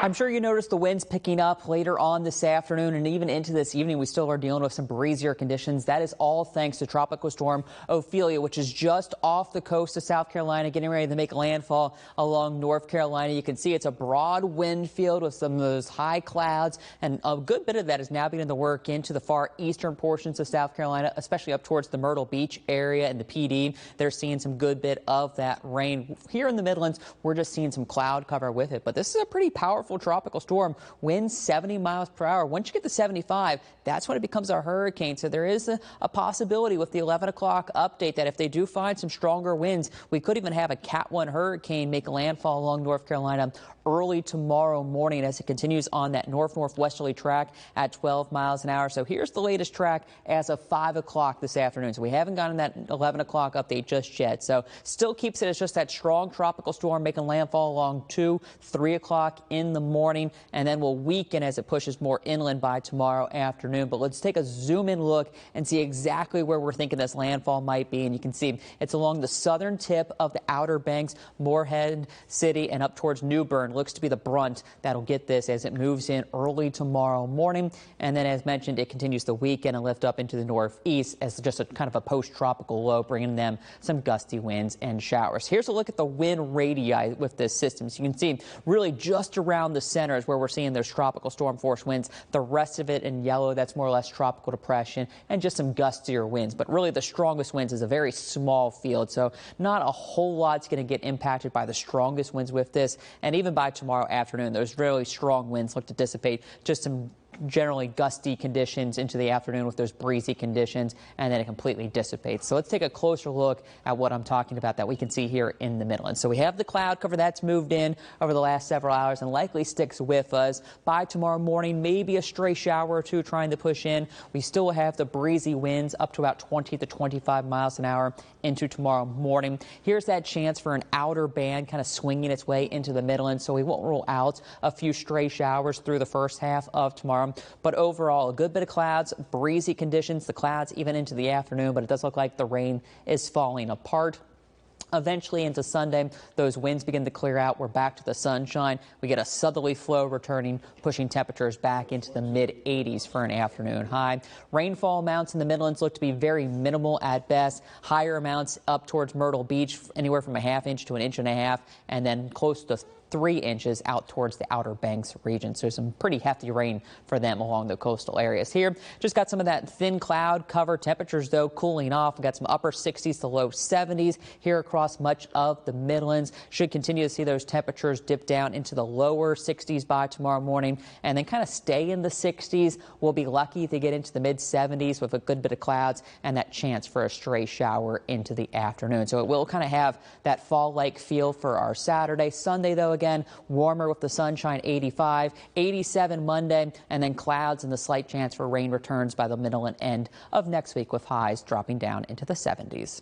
I'm sure you noticed the winds picking up later on this afternoon and even into this evening. We still are dealing with some breezier conditions. That is all thanks to Tropical Storm Ophelia, which is just off the coast of South Carolina, getting ready to make landfall along North Carolina. You can see it's a broad wind field with some of those high clouds, and a good bit of that is now beginning to work into the far eastern portions of South Carolina, especially up towards the Myrtle Beach area and the PD. They're seeing some good bit of that rain. Here in the Midlands, we're just seeing some cloud cover with it, but this is a pretty powerful tropical storm. Winds 70 miles per hour. Once you get to 75, that's when it becomes a hurricane. So there is a possibility with the 11 o'clock update that if they do find some stronger winds, we could even have a Cat 1 hurricane make landfall along North Carolina early tomorrow morning as it continues on that north-northwesterly track at 12 miles an hour. So here's the latest track as of 5 o'clock this afternoon. So we haven't gotten that 11 o'clock update just yet. So still keeps it as just that strong tropical storm making landfall along 2, 3 o'clock in the morning, and then will weaken as it pushes more inland by tomorrow afternoon. But let's take a zoom in look and see exactly where we're thinking this landfall might be. And you can see it's along the southern tip of the Outer Banks, Morehead City, and up towards New Bern. Looks to be the brunt that'll get this as it moves in early tomorrow morning. And then, as mentioned, it continues to weaken and lift up into the northeast as just a kind of a post-tropical low, bringing them some gusty winds and showers. Here's a look at the wind radii with this system. So you can see really just around the center is where we're seeing those tropical storm force winds. The rest of it in yellow, that's more or less tropical depression and just some gustier winds. But really the strongest winds is a very small field. So not a whole lot's going to get impacted by the strongest winds with this. And even by tomorrow afternoon, those really strong winds look to dissipate. Just some generally gusty conditions into the afternoon with those breezy conditions, and then it completely dissipates. So let's take a closer look at what I'm talking about that we can see here in the Midlands. So we have the cloud cover that's moved in over the last several hours and likely sticks with us. By tomorrow morning, maybe a stray shower or two trying to push in. We still have the breezy winds up to about 20 to 25 miles an hour into tomorrow morning. Here's that chance for an outer band kind of swinging its way into the Midlands, so we won't rule out a few stray showers through the first half of tomorrow. But overall, a good bit of clouds, breezy conditions, the clouds even into the afternoon, but it does look like the rain is falling apart. Eventually into Sunday, those winds begin to clear out. We're back to the sunshine. We get a southerly flow returning, pushing temperatures back into the mid-80s for an afternoon high. Rainfall amounts in the Midlands look to be very minimal at best. Higher amounts up towards Myrtle Beach, anywhere from a ½ inch to 1.5 inches, and then close to 3 inches out towards the Outer Banks region. So some pretty hefty rain for them along the coastal areas here. Just got some of that thin cloud cover. Temperatures, though, cooling off. We've got some upper 60s to low 70s here across much of the Midlands. Should continue to see those temperatures dip down into the lower 60s by tomorrow morning and then kind of stay in the 60s. We'll be lucky to get into the mid 70s with a good bit of clouds and that chance for a stray shower into the afternoon. So it will kind of have that fall-like feel for our Saturday. Sunday, though, again, warmer with the sunshine, 85, 87 Monday, and then clouds and the slight chance for rain returns by the middle and end of next week with highs dropping down into the 70s.